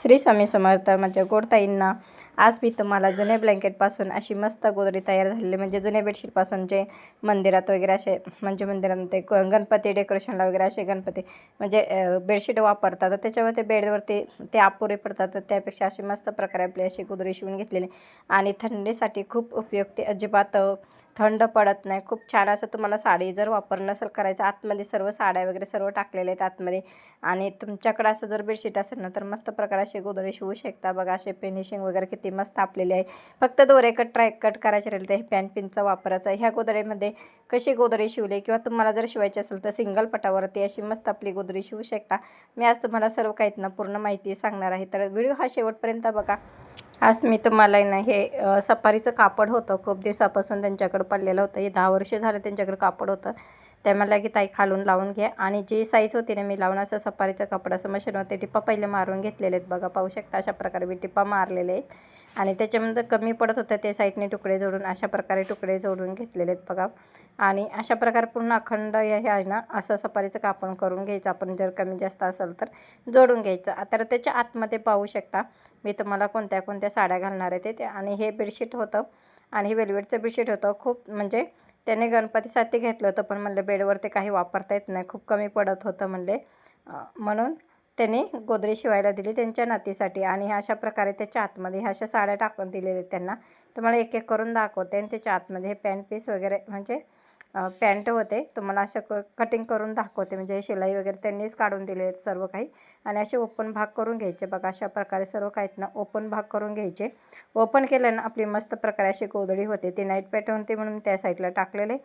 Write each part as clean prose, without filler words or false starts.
श्री स्वामी समर्थ. माझ्या गोडताईंना आज मी तुम्हाला जुन्या ब्लँकेटपासून अशी मस्त गोधडी तयार झालेली, म्हणजे जुन्या बेडशीटपासून जे मंदिरात वगैरे असे, म्हणजे मंदिरामध्ये गणपती डेकोरेशनला वगैरे असे गणपती म्हणजे बेडशीट वापरतात, तर त्याच्यावर ते बेडवरती ते अपुरे पडतात. तर त्यापेक्षा अशी मस्त प्रकारे आपली अशी गोधडी शिवून घेतलेली आणि थंडीसाठी खूप उपयुक्ती, अजिबात थंड पडत नाही. खूप छान असं तुम्हाला साडी जर वापर नसेल करायचं, आतमध्ये सर्व साड्या वगैरे सर्व टाकलेले आहेत आतमध्ये, आणि तुमच्याकडे असं जर बेडशीट असेल ना तर मस्त प्रकारे अशी गोधडी शिवू शकता. बघा असे फिनिशिंग वगैरे किती मस्त आपलेली आहे. फक्त दोरे कट करायचे राहिले तर हे पिनचा वापरायचा आहे. ह्या गोधडीमध्ये कशी गोधडी शिवली किंवा तुम्हाला जर शिवायची असेल तर सिंगल पटावरती अशी मस्त आपली गोधडी शिवू शकता. मी आज तुम्हाला सर्व काही ना पूर्ण माहिती सांगणार आहे, तर व्हिडिओ हा शेवटपर्यंत बघा. आज मी तुम्हाला ना हे सफारीचं कापड होतं, खूप दिवसापासून त्यांच्याकडे पडलेलं होतं. हे 10 वर्ष झाले त्यांच्याकडे कापड होतं. त्या मला की ताई खालून लावून घ्या, आणि जी साईज होती ना मी लावून असं सफारीचं कापडाचं मशीनवरती टिप्पा पहिले मारून घेतलेले आहेत. बघा पाहू शकता अशा प्रकारे मी टिप्पा मारलेले आहेत, आणि त्याच्यामध्ये कमी पडत होतं ते साईडने तुकडे जोडून अशा प्रकारे तुकडे जोडून घेतलेले आहेत बघा. आणि अशा प्रकारे पूर्ण अखंड हे आहे ना असं सफारीचं कापड करून घ्यायचं. आपण जर कमी जास्त असेल तर जोडून घ्यायचं. तर त्याच्या आतमध्ये पाहू शकता मी तुम्हाला कोणत्या कोणत्या साड्या घालणार आहे ते. आणि हे बेडशीट होतं, आणि हे वेलवेटचं बेडशीट होतं. खूप म्हणजे त्याने गणपतीसाठी घेतलं होतं, पण म्हणलं बेडवरती काही वापरता येत नाही, खूप कमी पडत होतं म्हणले, म्हणून त्यांनी गोधडी शिवायला दिली त्यांच्या नातीसाठी. आणि अशा प्रकारे त्याच्या आतमध्ये ह्या अशा साड्या टाकून दिलेल्या त्यांना. तुम्हाला एक एक करून दाखवते. आणि त्याच्या आतमध्ये हे पॅन्ट पीस वगैरे म्हणजे पॅन्ट होते, तुम्हाला असं कटिंग करून दाखवते. म्हणजे हे शिलाई वगैरे त्यांनीच काढून दिले आहेत सर्व काही. आणि असे ओपन भाग करून घ्यायचे बघा. अशा प्रकारे सर्व काहीत ना ओपन भाग करून घ्यायचे. ओपन केलं ना आपली मस्त प्रकारे अशी गोधडी होते. ती नाईट पॅटर्न होती म्हणून त्या साईडला टाकलेले,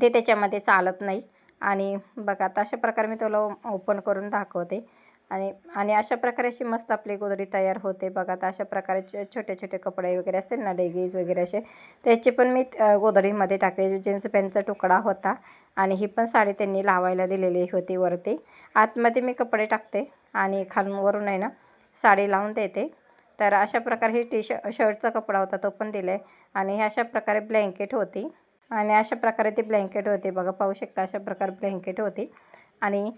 ते त्याच्यामध्ये चालत नाही. आणि बघा आता अशा प्रकारे मी तुला ओपन करून दाखवते. आणि आणि अशा प्रकारे अशी मस्त आपली गोधडी तयार होते बघा. आता अशा प्रकारे छोटे छोटे कपडे वगैरे असतील ना, लेगीज वगैरे असे, त्याचे पण मी गोधडीमध्ये टाकले. जीन्स पॅन्टचा तुकडा होता, आणि ही पण साडी त्यांनी लावायला दिलेली होती वरती. आतमध्ये मी कपडे टाकते आणि खालून वरून आहे ना साडी लावून देते. तर अशा प्रकारे ही शर्टचा कपडा होता तो पण दिला आहे. आणि हे अशा प्रकारे ब्लँकेट होती, आणि अशा प्रकारे ती ब्लँकेट होते बघा. पाहू शकता अशा प्रकारे ब्लँकेट होती, आणि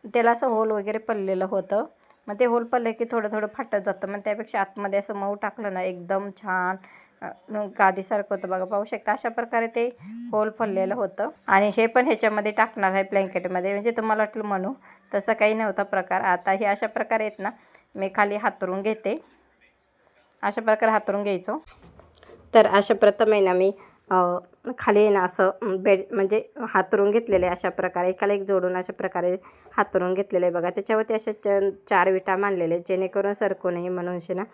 त्याला असं होल वगैरे पडलेलं होतं. मग ते होल पडलं की थोडं थोडं फाटत जातं, मग त्यापेक्षा आतमध्ये असं मऊ टाकलं ना एकदम छान गादीसारखं होतं बघा. पाहू शकता अशा प्रकारे ते होल पडलेलं होतं. आणि हे पण ह्याच्यामध्ये टाकणार आहे ब्लँकेटमध्ये, म्हणजे तुम्हाला वाटलं म्हणू, तसं काही नव्हता प्रकार. आता हे अशा प्रकारे आहेत ना मी खाली हातरून घेते. अशा प्रकारे हातरून घ्यायचं. तर अशा प्रथम आहे ना मी खाली आहे ना असं बेड म्हणजे हातरून घेतलेले अशा प्रकारे एकाला एक जोडून अशा प्रकारे हातरून घेतलेले आहे बघा. त्याच्यावरती अशा 4 विटा मांडलेले जेणेकरून सरकू नये म्हणून ना.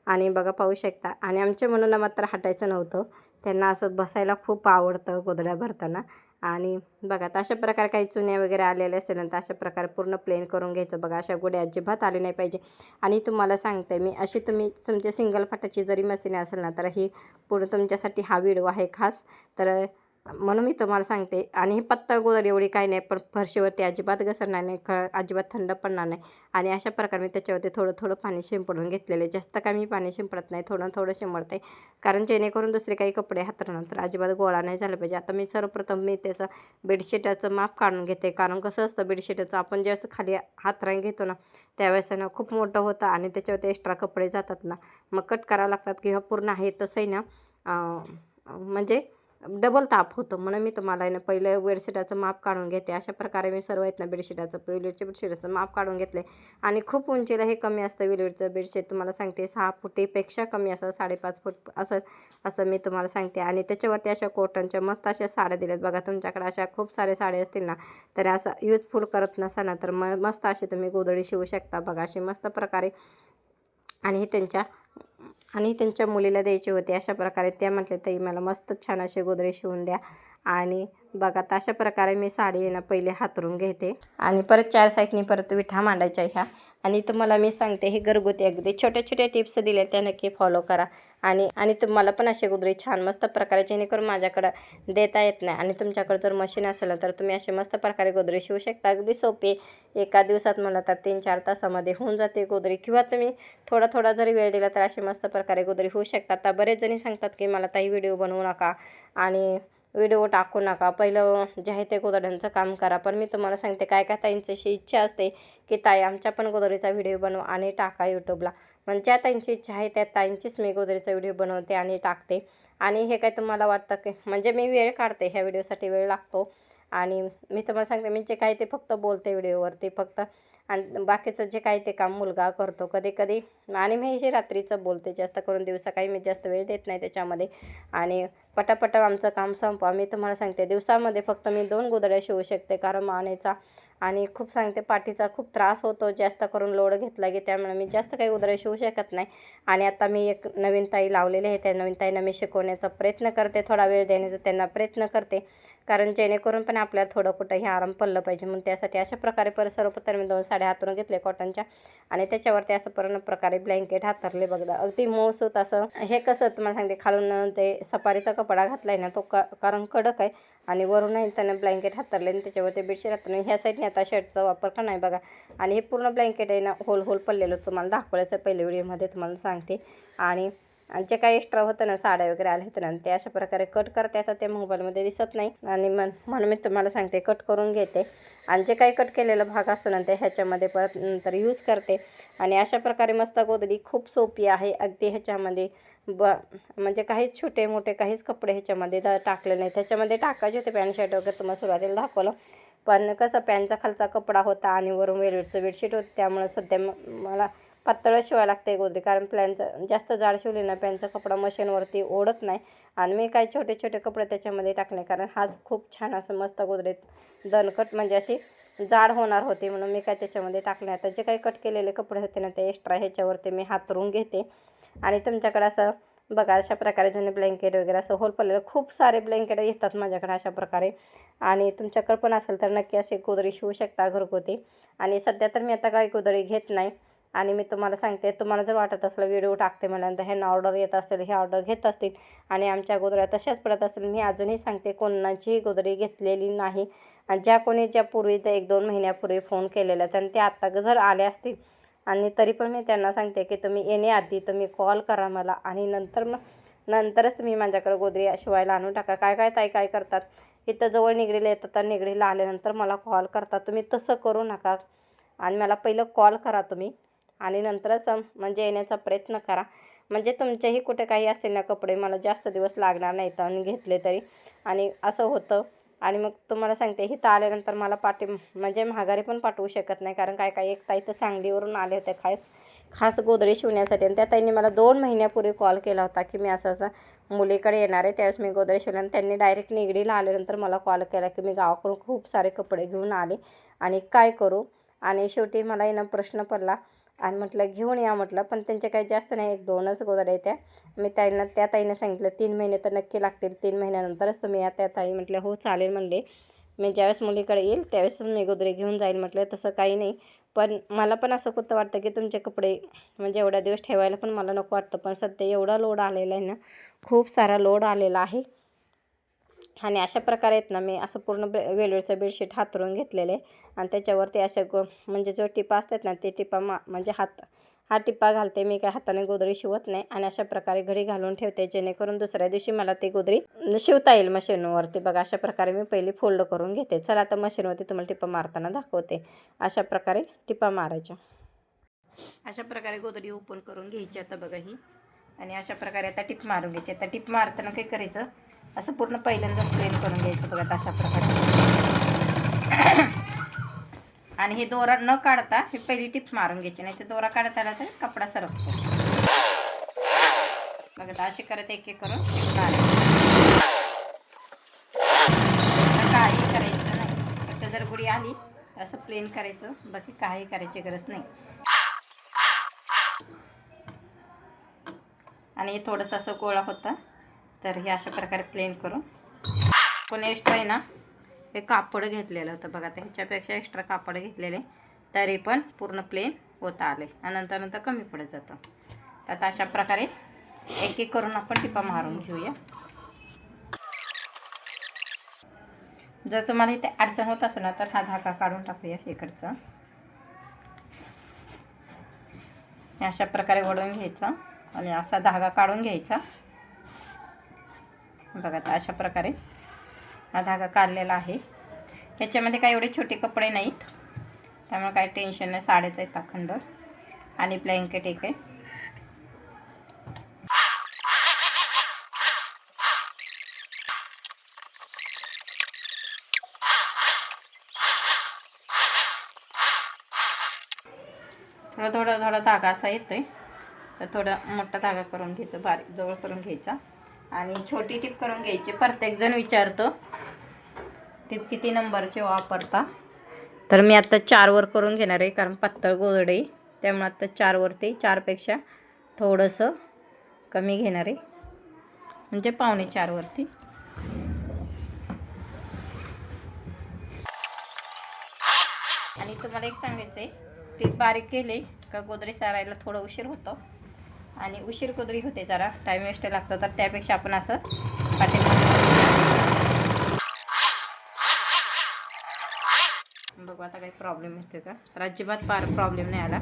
आणि बघा पाहू शकता. आणि आमच्या मुलांना मात्र हटायचं नव्हतं, त्यांना असं बसायला खूप आवडतं गोधड्या भरताना. आणि बघा आता अशा प्रकारे काही चुन्या वगैरे आलेल्या असतील ना, तर अशा प्रकारे पूर्ण प्लेन करून घ्यायचं बघा. अशा गोड्या अजिबात आली नाही पाहिजे. आणि तुम्हाला सांगते मी, अशी तुम्ही तुमच्या सिंगल फाटाची जरी मशीन असेल ना, तर ही पूर्ण तुमच्यासाठी हा व्हिडिओ आहे खास. तर म्हणून मी तुम्हाला सांगते. आणि ही पातळ गोधडी एवढी काही नाही, पण फरशीवरती अजिबात घसरणार नाही, अजिबात थंड पडणार नाही. आणि अशा प्रकारे मी त्याच्यावरती थोडं थोडं पाणी शिंपडून घेतलेले. जास्त काय मी पाणी शिंपडत नाही, थोडं थोडं शिंपडते, कारण जेणेकरून दुसरे काही कपडे हातरल्यानंतर अजिबात गोळा नाही झाला पाहिजे. आता मी सर्वप्रथम मी त्याचं बेडशीटाचं माप काढून घेते, कारण कसं असतं बेडशीटाचं आपण जे असं खाली हातरान घेतो ना त्यावेळेस ना खूप मोठं होतं, आणि त्याच्यावरती एक्स्ट्रा कपडे जातात ना, मग कट करावं लागतात किंवा पूर्ण आहे तसंही ना म्हणजे डबल ताप होतं. म्हणून मी तुम्हाला आहे ना पहिलं बेडशीटाचं माप काढून घेते. अशा प्रकारे मी सर्व आहेत ना वेलवेटच्या बेडशीटाचं माप काढून घेतले. आणि खूप उंचीला हे कमी असतं वेलवेटचं बेडशीट, तुम्हाला सांगते 6 फुटीपेक्षा कमी असं 5.5 फूट असं मी तुम्हाला सांगते. आणि त्याच्यावरती अशा कॉटनच्या मस्त अशा साड्या दिल्यात बघा. तुमच्याकडे अशा खूप साऱ्या साड्या असतील ना, तर असं यूजफुल करत नसा ना, तर मस्त अशी तुम्ही गोधडी शिवू शकता बघा अशी मस्त प्रकारे. आणि त्यांच्या मुलीला द्यायचे होते. अशा प्रकारे त्या म्हटले ताई मला मस्त छान असे गोधडी शिवून द्या. आणि बघा आता अशा प्रकारे मी साडी आहे ना पहिले हातरून घेते, आणि परत 4 साईडनी परत विठा मांडायच्या ह्या. आणि तुम्हाला मी सांगते हे घरगुती अगदी छोट्या छोट्या टिप्स दिल्या त्या नक्की फॉलो करा. आणि तुम्हाला पण अशी गोधडी छान मस्त प्रकारे जेणेकरून माझ्याकडं देता येत नाही, आणि तुमच्याकडे जर मशीन असेल तर तुम्ही अशी मस्त प्रकारे गोधडी शिवू शकता. अगदी सोपी, एका दिवसात मला तर 3-4 तासामध्ये होऊन जाते गोधडी. किंवा तुम्ही थोडा थोडा जरी वेळ दिला तर अशी मस्त प्रकारे गोधडी होऊ शकतात. आता बरेच जणी सांगतात की मला ताई व्हिडिओ बनवू नका, आणि व्हिडिओ टाकू नका, पहिलं जे आहे ते गोधड्यांचं काम करा. पण मी तुम्हाला सांगते काय काय ताईंची अशी इच्छा असते की ताई आमच्या पण गोधडीचा व्हिडिओ बनव आणि टाका यूट्यूबला. म्हणजे ज्या ताईंची इच्छा आहे त्या ताईंचीच मी गोधडीचा व्हिडिओ बनवते आणि टाकते. आणि हे काय तुम्हाला वाटतं की म्हणजे मी वेळ काढते, ह्या व्हिडिओसाठी वेळ लागतो. आणि मी तुम्हाला सांगते मी जे काय ते फक्त बोलते व्हिडिओवरती फक्त, आणि बाकीचं जे काही ते काम मुलगा करतो कधी कधी. आणि मी जे रात्रीचं बोलते, जास्त करून दिवसा काही मी जास्त वेळ देत नाही त्याच्यामध्ये. आणि पटापट आमचं काम संपवा. मी तुम्हाला सांगते दिवसामध्ये फक्त मी 2 गोधड्या शिवू शकते, कारण मानेचा आणि खूप सांगते पाठीचा खूप त्रास होतो जास्त करून लोड घेतला की, त्यामुळे मी जास्त काही गोधड्या शिवू शकत नाही. आणि आता मी एक नवीन ताई लावलेली आहे, त्या नवीन ताईंना मी शिकवण्याचा प्रयत्न करते, थोडा वेळ देण्याचा त्यांना प्रयत्न करते, कारण जेणेकरून पण आपल्याला थोडं कुठंही आराम पडलं पाहिजे. म्हणून त्यासाठी अशा प्रकारे सर्वप्रथम मी 2 साड्या हातरून घेतले कॉटनच्या आणि त्याच्यावरती असं पूर्ण प्रकारे ब्लँकेट हातरले बघा. अगदी मऊसूत असं. हे कसं तुम्हाला सांगते खालून ते सफारीचा कपडा घातला आहे ना तो कारण कडक आहे, आणि वरूनही त्यानं ब्लँकेट हातरले आणि त्याच्यावरती बेडशीट हातरले. ह्या साईडने आता शर्टचा वापर का नाही बघा. आणि हे पूर्ण ब्लँकेट आहे ना होल पडलेलं तुम्हाला दाखवायचं पहिल्या व्हिडिओमध्ये तुम्हाला सांगते. आणि जे काही एक्स्ट्रा होतं ना साड्या वगैरे आले होते ना ते अशा प्रकारे कट करते. आता ते मोबाईलमध्ये दिसत नाही आणि म्हणून मी तुम्हाला सांगते कट करून घेते. आणि जे काही कट केलेला भाग असतो ना ते ह्याच्यामध्ये परत नंतर यूज करते. आणि अशा प्रकारे मस्त गोधडी खूप सोपी आहे अगदी. ह्याच्यामध्ये म्हणजे काहीच छोटे मोठे काहीच कपडे ह्याच्यामध्ये टाकले नाही. त्याच्यामध्ये टाकायचे होते पॅन्ट शर्ट वगैरे तुम्हाला सुरुवातीला दाखवलं, पण कसं पॅन्टचा खालचा कपडा होता आणि वरून वेलवेटचं बेडशीट होतं, त्यामुळे सध्या मला पातळच शिवायला लागते गोधडी, कारण प्लॅनचं जास्त जाड शिवली ना पॅन्टचा कपडा मशीनवरती ओढत नाही. आणि मी काही छोटे छोटे कपडे त्याच्यामध्ये टाकले, कारण हाच खूप छान असं मस्त गोधडीत दणकट म्हणजे अशी जाड होणार होती, म्हणून मी काय त्याच्यामध्ये टाकले. आता जे काही कट केलेले कपडे होते ना ते एक्स्ट्रा ह्याच्यावरती मी हातरून घेते. आणि तुमच्याकडे असं बघा अशा प्रकारे जुने ब्लँकेट वगैरे असं होल पडलेलं खूप सारे ब्लँकेट येतात माझ्याकडे अशा प्रकारे. आणि तुमच्याकडे पण असेल तर नक्की अशी गोधडी शिवू शकता घरगुती. आणि सध्या तर मी आता काही गोधडी घेत नाही. आणि मी तुम्हाला सांगते, तुम्हाला जर वाटत असलं व्हिडिओ टाकते म्हटल्यानंतर ह्यांना ऑर्डर येत असतील, हे ऑर्डर घेत असतील आणि आमच्या गोधड्या तशाच पडत असतील, मी अजूनही सांगते कोणाचीही गोधडी घेतलेली नाही. आणि ज्या पूर्वी तर 1-2 महिन्यापूर्वी फोन केलेला त्यांनी ते आत्ता जर आले असतील, आणि तरी पण मी त्यांना सांगते की तुम्ही येण्याआधी तुम्ही कॉल करा मला, आणि नंतरच तुम्ही माझ्याकडे गोधडी शिवायला आणून टाका. काय ताई काय करतात, इथं जवळ निगडीला येतात आणि निगडीला आल्यानंतर मला कॉल करतात. तुम्ही तसं करू नका, आणि मला पहिलं कॉल करा तुम्ही, आणि नंतरच म्हणजे येण्याचा प्रयत्न करा. म्हणजे तुमचेही कुठे काही असतील ना कपडे मला जास्त दिवस लागणार नाहीत आणि घेतले तरी. आणि असं होतं. आणि मग तुम्हाला सांगते इथं आल्यानंतर मला म्हणजे माघारी पण पाठवू शकत नाही, कारण काय एक ताई तर सांगलीवरून आले होते खास गोधडी शिवण्यासाठी. आणि त्या ताईंनी मला 2 महिन्यापूर्वी कॉल केला होता की मी असं मुलीकडे येणार आहे, त्यावेळेस मी गोधडी शिवले. आणि त्यांनी डायरेक्ट निगडीला आल्यानंतर मला कॉल केला की मी गावाकडून खूप सारे कपडे घेऊन आले आणि काय करू. आणि शेवटी मला येणं प्रश्न पडला आणि म्हटलं घेऊन या म्हटलं, पण त्यांचे काही जास्त नाही 1-2च गोधड्या त्या. मी त्या ताईने सांगितलं 3 महिने तर नक्की लागतील, 3 महिन्यानंतरच तुम्ही या. त्या ताई म्हटल्या हो चालेल म्हणले, मी ज्यावेळेस मुलीकडे येईल त्यावेळेसच मी गोधडी घेऊन जाईल म्हटलं. तसं काही नाही, पण मला पण असं कुठं वाटतं की तुमचे कपडे म्हणजे एवढ्या दिवस ठेवायला पण मला नको वाटतं. पण सध्या एवढा लोड आलेला आहे ना, खूप सारा लोड आलेला आहे. आणि अशा प्रकारे आहेत ना मी असं पूर्ण वेलवेटचं बेडशीट हातरून घेतलेले, आणि त्याच्यावरती अशा म्हणजे जो टिपा असतात ना ते टिपा म्हणजे हा टिपा घालते. मी काय हाताने गोधडी शिवत नाही. आणि अशा प्रकारे घडी घालून ठेवते, जेणेकरून दुसऱ्या दिवशी मला ती गोधडी शिवता येईल मशीनवरती. बघा अशा प्रकारे मी पहिली फोल्ड करून घेते. चला आता मशीनवरती तुम्हाला टिपा मारताना दाखवते. अशा प्रकारे टिपा मारायच्या. अशा प्रकारे गोधडी ओपन करून घ्यायची आता बघा ही. आणि अशा प्रकारे आता टिप मारून घ्यायची. आता टिप मारताना काय करायचं, असं पूर्ण पहिल्यांदाच प्लेन करून घ्यायचं बघा अशा प्रकारे. आणि हे दोरा न काढता हे पहिली टिप मारून घ्यायची, नाही तर दोरा काढता आला तर कपडा सरकतो बघा. असे करत एक करून टिप मारायची. काही करायचं नाही, फक्त जर गुढी आली तर असं प्लेन करायचं, बाकी काही करायची गरज नाही. आणि हे थोडंसं असं गोळा होता, तर हे अशा प्रकारे प्लेन करून पण एक्स्ट्रा आहे ना हे कापड घेतलेलं होतं बघा. तर ह्याच्यापेक्षा एक्स्ट्रा कापड घेतलेले तरी पण पूर्ण प्लेन होता आले, आणि नंतर कमी पडत जातं. तर आता अशा प्रकारे एक करून आपण टिपा मारून घेऊया. जर तुम्हाला इथे अडचण होत असेल ना तर हा धागा काढून टाकूया इकडचा. अशा प्रकारे ओढून घ्यायचा आणि असा धागा काढून घ्यायचा बघा. तर अशा प्रकारे हा धागा काढलेला आहे. ह्याच्यामध्ये काही एवढे छोटे कपडे नाहीत, त्यामुळे काही टेन्शन नाही. साड्याचा आहेत अखंड आणि ब्लँकेट एक आहे. थोडा धागा असा येतोय, तर थोडा मोठा धागा करून घ्यायचा, बारीक जवळ करून घ्यायचा आणि छोटी टीप करून घ्यायची. प्रत्येकजण विचारतो टीप किती नंबरचे वापरता, तर मी आत्ता 4वर करून घेणार आहे, कारण पातळ गोधडी त्यामुळे आत्ता 4वरती, 4पेक्षा थोडंसं कमी घेणार आहे, म्हणजे 3.25वरती. आणि तुम्हाला एक सांगायचं आहे, टीप बारीक केली का गोदरी सारायला थोडं उशीर होतो आणि उशीर गोदरी होते, जरा टाईम वेस्ट लागतो. तर त्यापेक्षा आपण असं बघू आता काही प्रॉब्लेम येतो का, तर अजिबात प्रॉब्लेम नाही आला.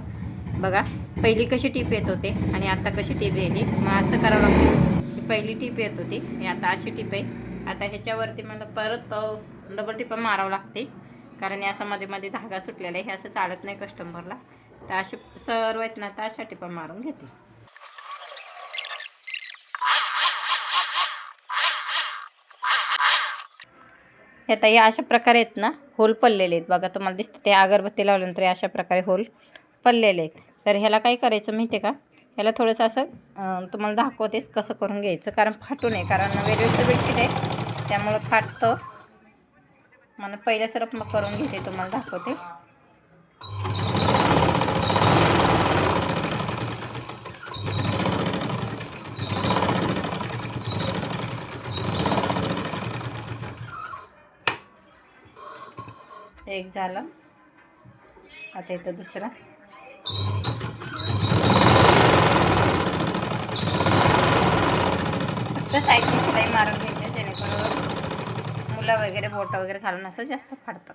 बघा पहिली कशी टीप येत होते आणि आता कशी टीप येते. मग असं करावं लागतं की पहिली टीप येत होती आणि आता अशी टीप आहे. आता ह्याच्यावरती मला परत डबल टिपा मारावं लागते, कारण या असं मध्ये मध्ये धागा सुटलेला आहे, हे असं चालत नाही कस्टमरला. तर असे सर्व आहेत ना, तर अशा टिपा मारून घेते. आता या अशा प्रकारे आहेत ना, होल पडलेले आहेत बघा, तुम्हाला दिसते ते अगरबत्ती लावल्यानंतर अशा प्रकारे होल पडलेले आहेत. तर ह्याला काय करायचं माहिती आहे का, ह्याला थोडंसं असं तुम्हाला दाखवतेच कसं करून घ्यायचं, कारण फाटू नये, कारण वेगवेगळं बेडशीट आहे त्यामुळं फाटतं. मला पहिल्या सरप मग करून घेते, तुम्हाला दाखवते. एक झालं, आता इथं दुसरा. फक्त साईडने शिलाई मारून घ्यायची, जेणेकरून मुलं वगैरे बोटं वगैरे घालून असं जास्त फाडतात.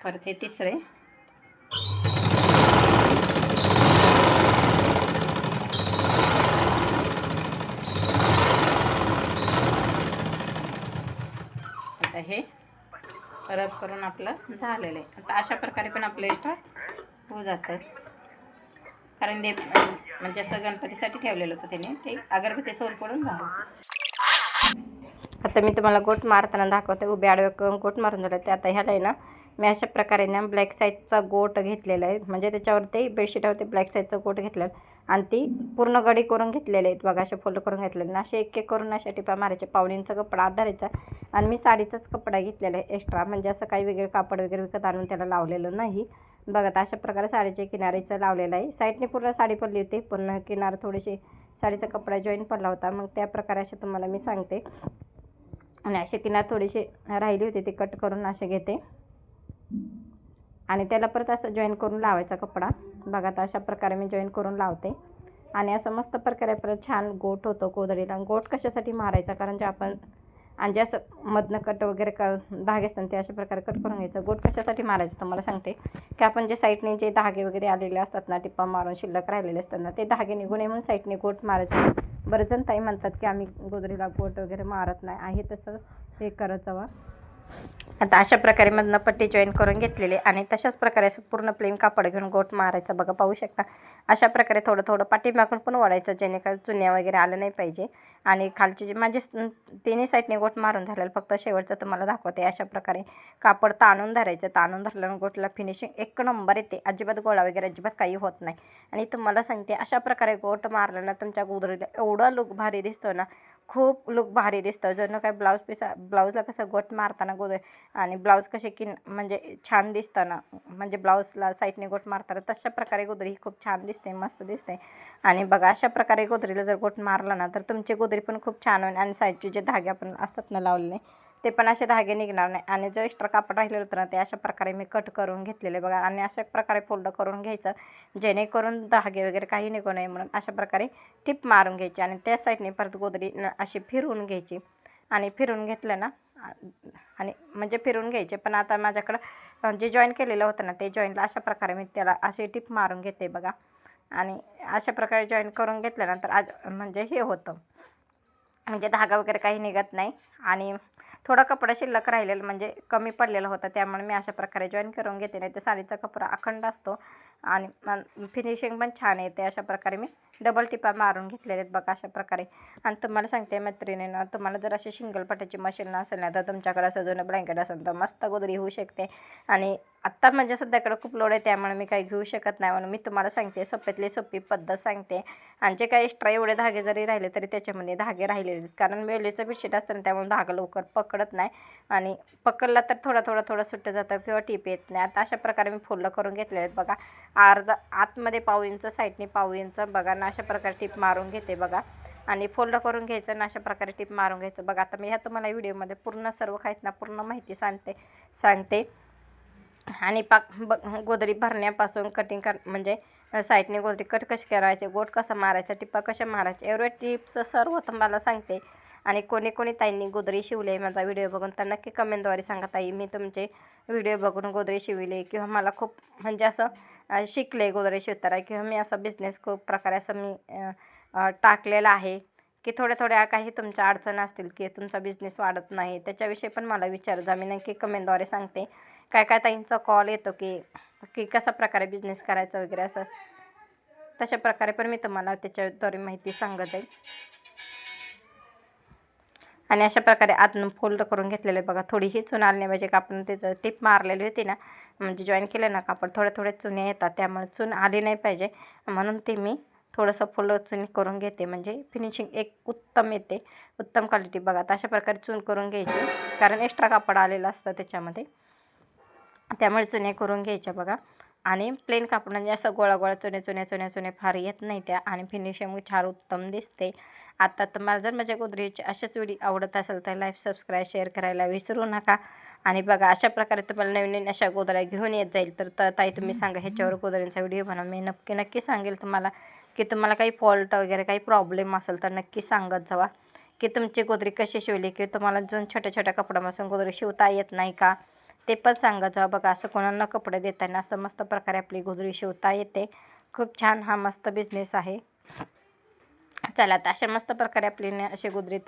परत हे तिसरे. आता हे रब करून आपलं झालेलं आहे. आता अशा प्रकारे पण आपलं एक्स्ट्रा होऊ जातं, कारण ते म्हणजे असं गणपतीसाठी ठेवलेलं होतं त्याने, ते अगरबत्तीचं होल पडून झालं. आता मी तुम्हाला गोट मारताना दाखवते, उभे आडवे करून गोट मारून झालं. ते आता ह्याला आहे ना, मी अशा प्रकारे ना ब्लॅक साईजचा गोट घेतलेला आहे, म्हणजे त्याच्यावरती बेडशीटावरती ब्लॅक साईजचा गोट घेतलेला आणि ती पूर्ण गडी करून घेतलेले आहेत बघा, असे फोल्ड करून घेतलेले ना. असे एक एक करून अशा टिपा मारायच्या. पावणींचा कपडा आत धरायचा आणि मी साडीचाच कपडा घेतलेला आहे एक्स्ट्रा, म्हणजे असं काही वेगळे कापड वगैरे विकत आणून त्याला लावलेलं नाही. बघा तर अशा प्रकारे साडीच्या किनारीचं लावलेलं आहे. साईडने पूर्ण साडी पडली होती, पूर्ण किनार थोडीशी साडीचा कपडा जॉईन पडला होता. मग त्या प्रकारे असे तुम्हाला मी सांगते. आणि असे किनार थोडीशी राहिली होती, ती कट करून असे घेते आणि त्याला परत असं जॉईन करून लावायचा कपडा. बघा तर अशा प्रकारे मी जॉईन करून लावते आणि असं मस्त प्रकारे परत छान गोट होतो गोधडीला. गोट कशासाठी मारायचा, कारण जे आपण आणि जे असं मधनं कट वगैरे धागे असतात ते अशा प्रकारे कट करून घ्यायचं. गोट कशासाठी मारायचं तुम्हाला सांगते, की आपण जे साईडने जे धागे वगैरे आलेले असतात ना, टिप्पा मारून शिल्लक राहिलेले असतात ना, ते धागे निघून नये म्हणून साईडने गोट मारायचं. बरेच जण ताई म्हणतात की आम्ही गोधडीला गोट वगैरे मारत नाही, आहे तसं हे करत जावा. आता अशा प्रकारे मधनं पट्टी जॉईन करून घेतलेली आणि तशाच प्रकारे असं पूर्ण प्लेन कापड घेऊन गोट मारायचं बघा, पाहू शकता. अशा प्रकारे थोडं थोडं पाठीमागून पण ओढायचं, जेणेकरून चुन्या वगैरे आलं नाही पाहिजे. आणि खालची जे माझे तिन्ही साईडने गोट मारून झालेलं, फक्त शेवटचं तुम्हाला दाखवते. अशा प्रकारे कापड ताणून धरायचं, ताणून धरल्यानं गोटला फिनिशिंग एक नंबर येते, अजिबात गोळा वगैरे अजिबात काही होत नाही. आणि तुम्हाला सांगते अशा प्रकारे गोट मारल्यानं तुमच्या गोधडीला एवढा लुक भारी दिसतो ना, खूप लुक भारी दिसतं. जणू काय ब्लाऊजला कसं गोट मारताना गोधडी आणि ब्लाऊज कसे की म्हणजे छान दिसतं ना, म्हणजे ब्लाऊजला साईडने गोट मारताना तशा प्रकारे गोधडी ही खूप छान दिसते, मस्त दिसते. आणि बघा अशा प्रकारे गोधडीला जर गोट मारला ना, तर तुमची गोधडी पण खूप छान होईल आणि साईडचे जे धागे आपण असतात ना लावलेले, ते पण असे धागे निघणार नाही. आणि जो एक्स्ट्रा कापड राहिलेलं होतं ना, ते अशा प्रकारे मी कट करून घेतलेले बघा. आणि अशा प्रकारे फोल्ड करून घ्यायचं, जेणेकरून धागे वगैरे काही निघू नये म्हणून अशा प्रकारे टिप मारून घ्यायची. आणि त्या साईडने परत गोधडी अशी फिरवून घ्यायची आणि फिरवून घेतलं ना, आणि म्हणजे फिरून घ्यायचे. पण आता माझ्याकडं जे जॉईन केलेलं होतं ना, ते जॉईनला अशा प्रकारे मी त्याला अशी टिप मारून घेते बघा. आणि अशा प्रकारे जॉईन करून घेतल्यानंतर आज म्हणजे हे होतं, म्हणजे धागा वगैरे काही निघत नाही. आणि थोडा कपडा शिल्लक राहिलेला म्हणजे कमी पडलेला होता, त्यामुळे मी अशा प्रकारे जॉईन करून घेते. नाही तर साडीचा कपडा अखंड असतो आणि फिनिशिंग पण छान येते. अशा प्रकारे मी डबल टिपा मारून घेतलेले आहेत बघा अशा प्रकारे. आणि तुम्हाला सांगते मैत्रिणींनो, तुम्हाला जर अशी सिंगल पट्ट्याची मशीन नसेल ना, तर तुमच्याकडे असं जुनं ब्लँकेट असेल तर मस्त गोदरी होऊ शकते. आणि आत्ता म्हणजे सध्याकडे खूप लोड आहे, त्यामुळे मी काही घेऊ शकत नाही, म्हणून मी तुम्हाला सांगते सोप्यातली सोपी पद्धत सांगते. आणि जे काही एक्स्ट्रा एवढे धागे जरी राहिले तरी त्याच्यामध्ये धागे राहिलेलेच, कारण वेलीचं बेडशीट असतं ना, त्यामुळे धागा लवकर पकडत नाही. आणि पकडला तर थोडा सुट्टं जातं किंवा टीप येत नाही. आता अशा प्रकारे मी फोल्ड करून घेतले आहेत बघा. अर्धा आतमध्ये पाव इंच, साईडने पाव इंच बघा ना, अशा प्रकारे टिप मारून घेते बघा. आणि फोल्ड करून घ्यायचं ना, अशा प्रकारे टिप मारून घ्यायचं बघा. आता मी ह्या तुम्हाला व्हिडिओमध्ये पूर्ण सर्व काहीत ना पूर्ण माहिती सांगते. आणि गोदरी भरण्यापासून कटिंग म्हणजे साईडने गोदरी कट कशी करायचे, गोट कसा मारायचा, टिपा कशा मारायच्या, एवढे टिप्स सर्व तुम्हाला सांगते. आणि कोणी ताईंनी गोदरी शिवली आहे माझा व्हिडिओ बघून, तर नक्की कमेंटद्वारे सांगा ताई, मी तुमचे व्हिडिओ बघून गोदरी शिवले, किंवा मला खूप म्हणजे असं शिकले गोदरी शिवताना, किंवा मी असा बिझनेस खूप प्रकारे असं मी टाकलेला आहे, की थोड्या काही तुमच्या अडचण असतील की तुमचा बिझनेस वाढत नाही, त्याच्याविषयी पण मला विचार जा, मी नक्की कमेंटद्वारे सांगते. काय ताईंचा कॉल येतो की कशा प्रकारे बिझनेस करायचा वगैरे असं, तशा प्रकारे पण मी तुम्हाला त्याच्याद्वारे माहिती सांगत जाईल. आणि अशा प्रकारे आतून फोल्ड करून घेतलेले बघा. थोडीही चून आली नाही पाहिजे, का आपण तिथं टिप मारलेली होती ना, म्हणजे जॉईन केलं ना कापड, थोड्या चुन्या येतात, त्यामुळे चून आली नाही पाहिजे, म्हणून ते मी थोडंसं फोल्ड चुनी करून घेते, म्हणजे फिनिशिंग एक उत्तम येते, उत्तम क्वालिटी बघा. तर अशा प्रकारे चून करून घ्यायची, कारण एक्स्ट्रा कापड आलेलं असतं त्याच्यामध्ये, त्यामुळे चुने करून घ्यायच्या बघा. आणि प्लेन कापड म्हणजे असं गोळा चुने फार येत नाही त्या, आणि फिनिशिंग छान उत्तम दिसते. आता तुम्हाला जर माझ्या गोदरेजचे असेच व्हिडिओ आवडत असेल तर लाईक, सबस्क्राईब, शेअर करायला विसरू नका. आणि बघा अशा प्रकारे तुम्हाला नवीन अशा गोदऱ्या घेऊन येत जाईल, तर ताई तुम्ही सांगा ह्याच्यावर गोदऱ्यांचा व्हिडिओ बनवा, मी नक्की सांगेल तुम्हाला. की तुम्हाला काही फॉल्ट वगैरे काही प्रॉब्लेम असेल तर नक्की सांगत जावा, की तुमची गोदरी कशी शिवली, की तुम्हाला जण छोट्या कपड्यापासून गोदरी शिवता येत नाही का, ते पण सांगत जावा बघा. असं कोणाला कपडे देताना असं मस्त प्रकारे आपली गोदरी शिवता येते. खूप छान हा मस्त बिझनेस आहे. चला तर अशा मस्त प्रकारे आपली अशी गोदरी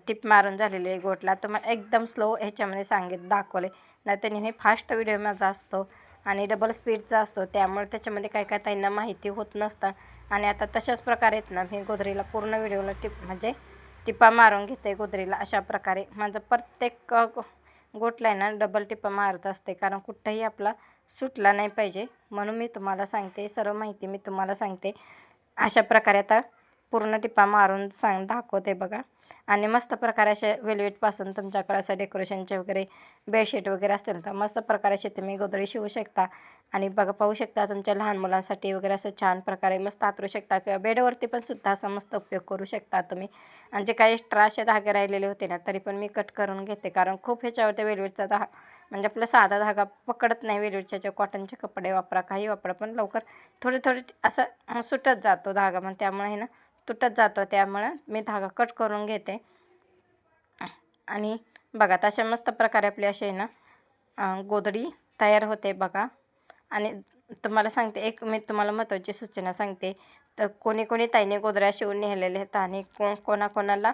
टिप मारून झालेली आहे गोटला. तुम्हाला एकदम स्लो ह्याच्यामध्ये दाखवले, नाही तर नेहमी फास्ट व्हिडिओ माझा असतो आणि डबल स्पीडचा असतो, त्यामुळे त्याच्यामध्ये काय ताईंना माहिती होत नसतं. आणि आता तशाच प्रकारे ना मी गोदरीला पूर्ण व्हिडिओला म्हणजे टिपा मारून घेते गोदरीला. अशा प्रकारे माझं प्रत्येक गोटला ना डबल टिपा मारत असते, कारण कुठंही आपला सुटला नाही पाहिजे, म्हणून मी तुम्हाला सांगते, सर्व माहिती मी तुम्हाला सांगते. अशा प्रकारे आता पूर्ण टिपा मारून दाखवते बघा. आणि मस्त प्रकारे असे वेलवेटपासून तुमच्याकडे असं डेकोरेशनचे वगैरे बेडशीट वगैरे असतील तर मस्त प्रकारे असे तुम्ही गोदरी शिवू शकता. आणि बघा पाहू शकता, तुमच्या लहान मुलांसाठी वगैरे असं छान प्रकारे मस्त आतरू शकता, किंवा बेडवरती पण सुद्धा असा मस्त उपयोग करू शकता तुम्ही. आणि जे काही एक्स्ट्रा असे धागे राहिलेले होते ना, तरी पण मी कट करून घेते, कारण खूप ह्याच्यावरती वेलवेटचा म्हणजे आपला साधा धागा पकडत नाही. वेलवेटच्या कॉटनचे कपडे वापरा, काही वापरा, पण लवकर थोडे असं सुटत जातो धागा, मग त्यामुळे ना तुटत जातो, त्यामुळे मी धागा कट करून घेते. आणि बघा तशा मस्त प्रकारे आपली अशी ना गोदडी तयार होते बघा. आणि तुम्हाला सांगते, एक मी तुम्हाला महत्त्वाची सूचना सांगते, तर कोणी ताईने गोदऱ्या शिवून नेलेल्या आहेत, आणि कोणाला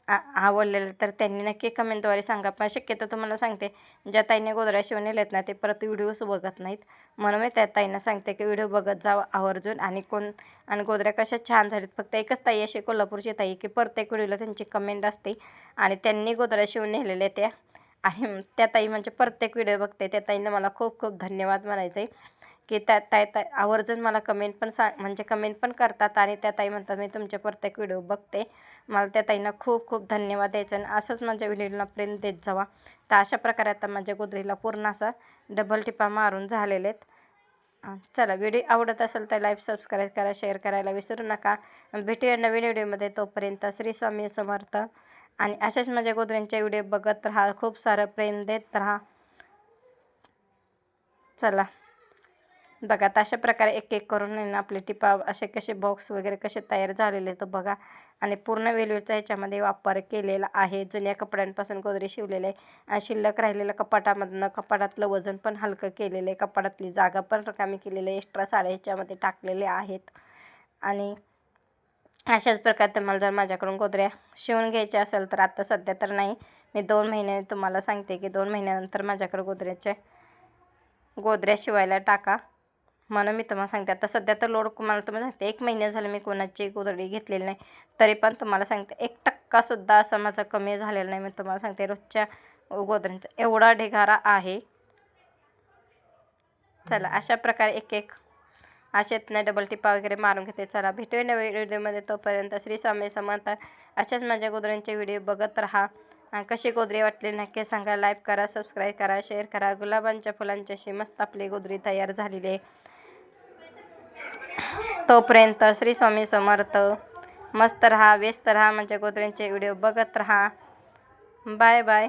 आवडलेलं तर त्यांनी नक्की कमेंटद्वारे सांगा. पण शक्यतो तुम्हाला सांगते, ज्या ताईने गोदऱ्या शिवून नेल्यात ना, ते परत व्हिडिओज बघत नाहीत, म्हणून मी त्या ताईंना सांगते की व्हिडिओ बघत जावं आवर्जून. आणि गोदऱ्या कशा छान झालीत. फक्त एकच ताई अशी कोल्हापूरची ताई की प्रत्येक व्हिडिओला त्यांची कमेंट असते, आणि त्यांनी गोदऱ्या शिवून नेलेल्या त्या, आणि त्या ताई म्हणजे प्रत्येक व्हिडिओ बघते. त्या ताईंना मला खूप धन्यवाद म्हणायचं आहे, की त्या ताई आवर्जून मला कमेंट पण करतात, आणि त्या ताई म्हणतात मी तुमचे प्रत्येक व्हिडिओ बघते. मला त्या ताईंना खूप धन्यवाद द्यायचं, आणि असंच माझ्या व्हिडिओला प्रेम देत जावा. तर अशा प्रकारे आता माझ्या गोदरीला पूर्ण असा डबल टिपा मारून झालेले आहेत. चला, व्हिडिओ आवडत असेल तर लाईक, सबस्क्राईब करा, शेअर करायला विसरू नका. भेटूया नवीन व्हिडिओमध्ये, तोपर्यंत श्री स्वामी समर्थ. आणि अशाच माझ्या गोदऱ्यांचे व्हिडिओ बघत राहा, खूप सारं प्रेम देत राहा. चला बघा, तर अशा प्रकारे एक करून ना आपले टिपा असे कसे बॉक्स वगैरे कसे तयार झालेले तर बघा. आणि पूर्ण वेलवेटचा ह्याच्यामध्ये वापर केलेला आहे. जुन्या कपड्यांपासून गोदरी शिवलेले आहे, आणि शिल्लक राहिलेलं कपाटातलं वजन पण हलकं केलेलं आहे, कपाटातली जागा पण रिकामी केलेली आहे, एक्स्ट्रा साड्या ह्याच्यामध्ये टाकलेल्या आहेत. आणि अशाच प्रकारे तुम्हाला जर माझ्याकडून गोदऱ्या शिवून घ्यायच्या असेल तर आता सध्या तर नाही, मी 2 महिने तुम्हाला सांगते की 2 महिन्यानंतर माझ्याकडे गोदऱ्या शिवायला टाका. म्हणून मी तुम्हाला सांगते. आता सध्या तर लोड मला तुम्हाला सांगते 1 महिने झाले मी कोणाची गोदडी घेतलेली नाही, तरी पण तुम्हाला सांगते 1% असा माझा कमी झालेला नाही. मी तुम्हाला सांगते रोजच्या गोदऱ्यांचा एवढा ढिगारा आहे. चला अशा प्रकारे एक असेच नाही डबल टिपा वगैरे मारून घेते. चला भेटूया नव्या व्हिडिओमध्ये. तोपर्यंत श्री स्वामी समर्थ. अशाच माझ्या गोदऱ्यांचे व्हिडिओ बघत राहा. कशी गोदरी वाटली नक्की सांगा. लाईक करा, सबस्क्राईब करा, शेअर करा. गुलाबांच्या फुलांची अशी मस्त आपली गोदरी तयार झालेली आहे. तोपर्यंत श्री स्वामी समर्थ. मस्त राहा, व्यस्त राहा, माझ्या गोदऱ्यांचे व्हिडिओ बघत राहा. Bye bye.